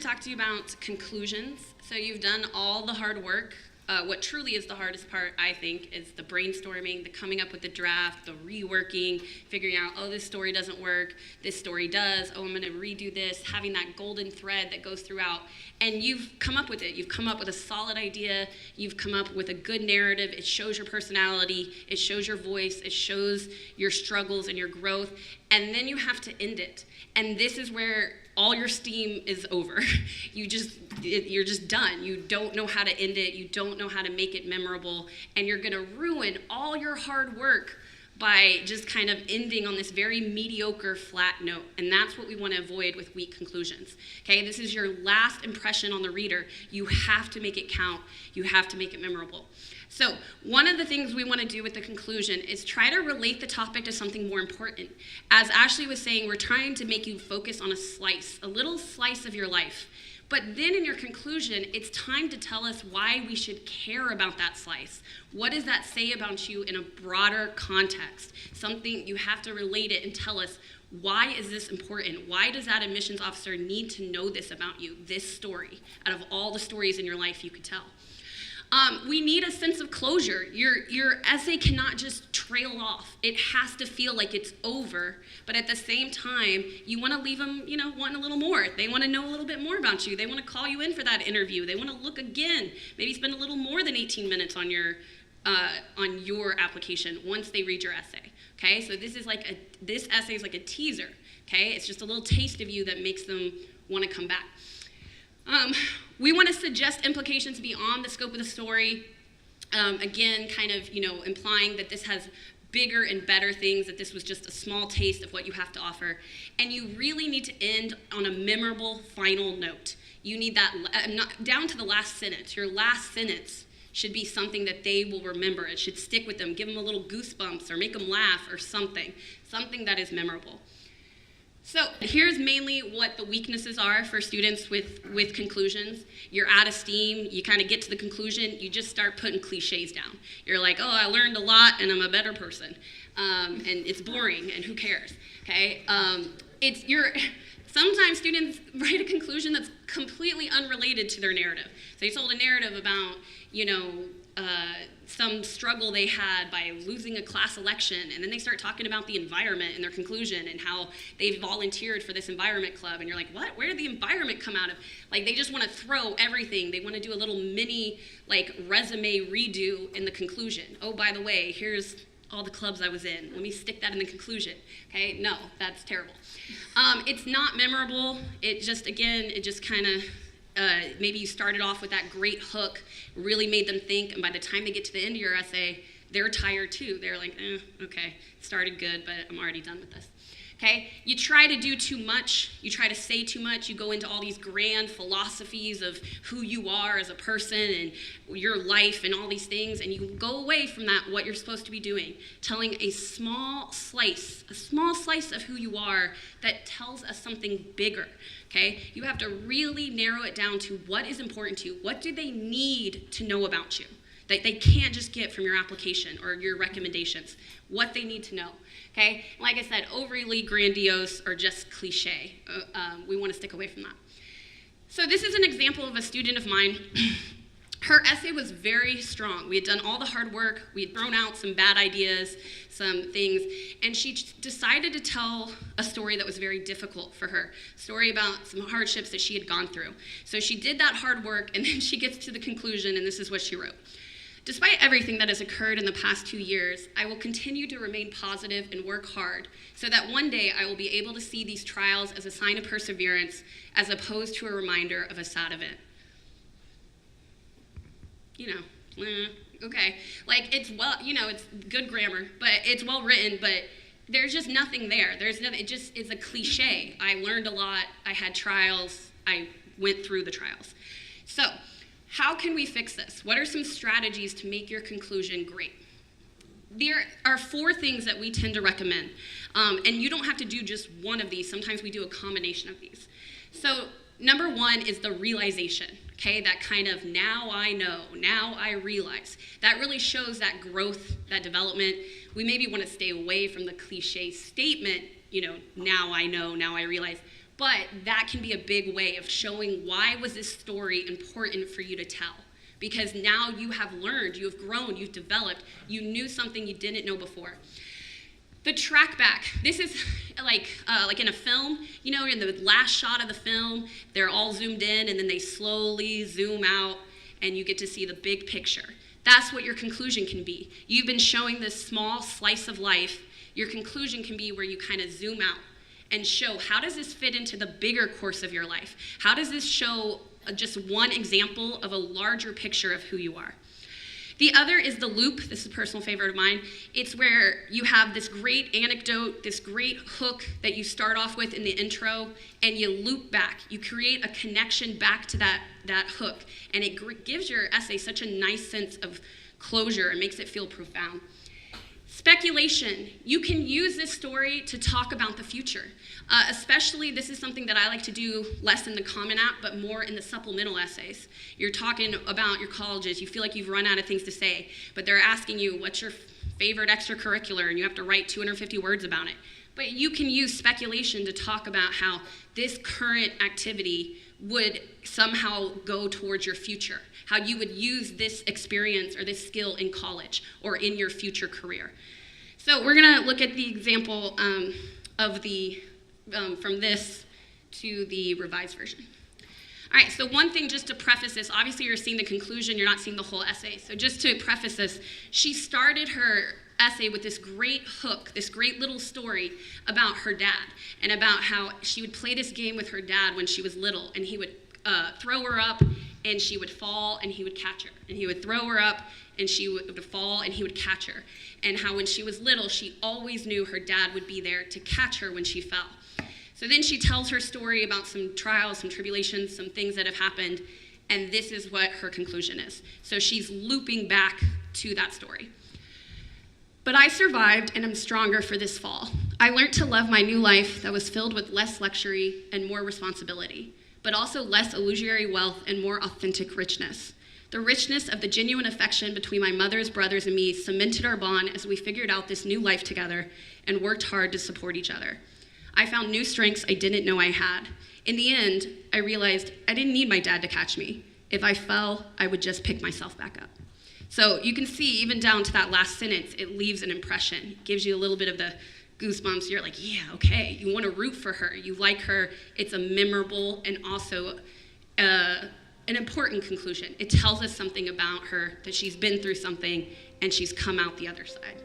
talk to you about conclusions. So you've done all the hard work. What truly is the hardest part, I think, is the brainstorming, the coming up with the draft, the reworking, figuring out, oh, this story doesn't work, this story does, oh, I'm going to redo this, having that golden thread that goes throughout. And you've come up with it. You've come up with a solid idea. You've come up with a good narrative. It shows your personality. It shows your voice. It shows your struggles and your growth. And then you have to end it. And this is where all your steam is over. You're just done. You don't know how to end it. You don't know how to make it memorable. And you're going to ruin all your hard work by just kind of ending on this very mediocre, flat note. And that's what we want to avoid with weak conclusions. Okay, this is your last impression on the reader. You have to make it count. You have to make it memorable. So one of the things we want to do with the conclusion is try to relate the topic to something more important. As Ashley was saying, we're trying to make you focus on a little slice of your life. But then in your conclusion, it's time to tell us why we should care about that slice. What does that say about you in a broader context? Something you have to relate it and tell us, why is this important? Why does that admissions officer need to know this about you, this story, out of all the stories in your life you could tell? We need a sense of closure. Your essay cannot just trail off. It has to feel like it's over, but at the same time, you want to leave them, wanting a little more. They want to know a little bit more about you. They want to call you in for that interview. They want to look again, maybe spend a little more than 18 minutes on your application once they read your essay. Okay, so this essay is like a teaser. Okay, it's just a little taste of you that makes them want to come back. We want to suggest implications beyond the scope of the story. Again, kind of, implying that this has bigger and better things, that this was just a small taste of what you have to offer. And you really need to end on a memorable final note. You need that, down to the last sentence. Your last sentence should be something that they will remember. It should stick with them, give them a little goosebumps or make them laugh or something that is memorable. So here's mainly what the weaknesses are for students with conclusions. You're out of steam, you kind of get to the conclusion, you just start putting cliches down. You're like, oh, I learned a lot and I'm a better person. And it's boring and who cares, okay? Sometimes students write a conclusion that's completely unrelated to their narrative. So they told a narrative about, some struggle they had by losing a class election, and then they start talking about the environment in their conclusion and how they volunteered for this environment club, and you're like, what? Where did the environment come out of? Like, they just want to throw everything. They want to do a little mini, resume redo in the conclusion. Oh, by the way, here's all the clubs I was in. Let me stick that in the conclusion. Okay, no, that's terrible. It's not memorable. It just kind of, maybe you started off with that great hook, really made them think, and by the time they get to the end of your essay, they're tired too. They're like, okay, it started good, but I'm already done with this. Okay? You try to do too much. You try to say too much. You go into all these grand philosophies of who you are as a person and your life and all these things, and you go away from that, what you're supposed to be doing, telling a small slice of who you are that tells us something bigger. Okay? You have to really narrow it down to what is important to you. What do they need to know about you that they can't just get from your application or your recommendations? What they need to know. Okay? Like I said, overly grandiose or just cliche. We want to stick away from that. So this is an example of a student of mine. Her essay was very strong. We had done all the hard work. We had thrown out some bad ideas, some things, and she decided to tell a story that was very difficult for her, a story about some hardships that she had gone through. So she did that hard work, and then she gets to the conclusion, and this is what she wrote. Despite everything that has occurred in the past 2 years, I will continue to remain positive and work hard so that one day I will be able to see these trials as a sign of perseverance as opposed to a reminder of a sad event. Okay. It's good grammar, but it's well written, but there's just nothing there. It just is a cliche. I learned a lot, I had trials, I went through the trials. So, how can we fix this? What are some strategies to make your conclusion great? There are 4 things that we tend to recommend, and you don't have to do just one of these. Sometimes we do a combination of these. So number 1 is the realization, okay? That kind of now I know, now I realize. That really shows that growth, that development. We maybe want to stay away from the cliche statement, now I know, now I realize. But that can be a big way of showing why was this story important for you to tell. Because now you have learned, you have grown, you've developed, you knew something you didn't know before. The track back, this is like in a film, you know, in the last shot of the film, they're all zoomed in and then they slowly zoom out and you get to see the big picture. That's what your conclusion can be. You've been showing this small slice of life. Your conclusion can be where you kind of zoom out and show, how does this fit into the bigger course of your life? How does this show just one example of a larger picture of who you are? The other is the loop. This is a personal favorite of mine. It's where you have this great anecdote, this great hook that you start off with in the intro, and you loop back. You create a connection back to that hook, and it gives your essay such a nice sense of closure and makes it feel profound. Speculation. You can use this story to talk about the future. Especially, this is something that I like to do less in the Common App, but more in the supplemental essays. You're talking about your colleges. You feel like you've run out of things to say, but they're asking you, what's your favorite extracurricular? And you have to write 250 words about it. But you can use speculation to talk about how this current activity would somehow go towards your future, how you would use this experience or this skill in college or in your future career. So we're going to look at the example of the from this to the revised version. All right, so one thing just to preface this, obviously you're seeing the conclusion, you're not seeing the whole essay. So just to preface this, she started her essay with this great hook, this great little story about her dad and about how she would play this game with her dad when she was little, and he would throw her up and she would fall and he would catch her. And he would throw her up and she would fall and he would catch her. And how when she was little, she always knew her dad would be there to catch her when she fell. So then she tells her story about some trials, some tribulations, some things that have happened, and this is what her conclusion is. So she's looping back to that story. But I survived and am stronger for this fall. I learned to love my new life that was filled with less luxury and more responsibility, but also less illusory wealth and more authentic richness. The richness of the genuine affection between my mother's brothers and me cemented our bond as we figured out this new life together and worked hard to support each other. I found new strengths I didn't know I had. In the end, I realized I didn't need my dad to catch me. If I fell, I would just pick myself back up. So you can see, even down to that last sentence, it leaves an impression. It gives you a little bit of the goosebumps. You're like, yeah, okay. You want to root for her. You like her. It's a memorable and also an important conclusion. It tells us something about her, that she's been through something and she's come out the other side.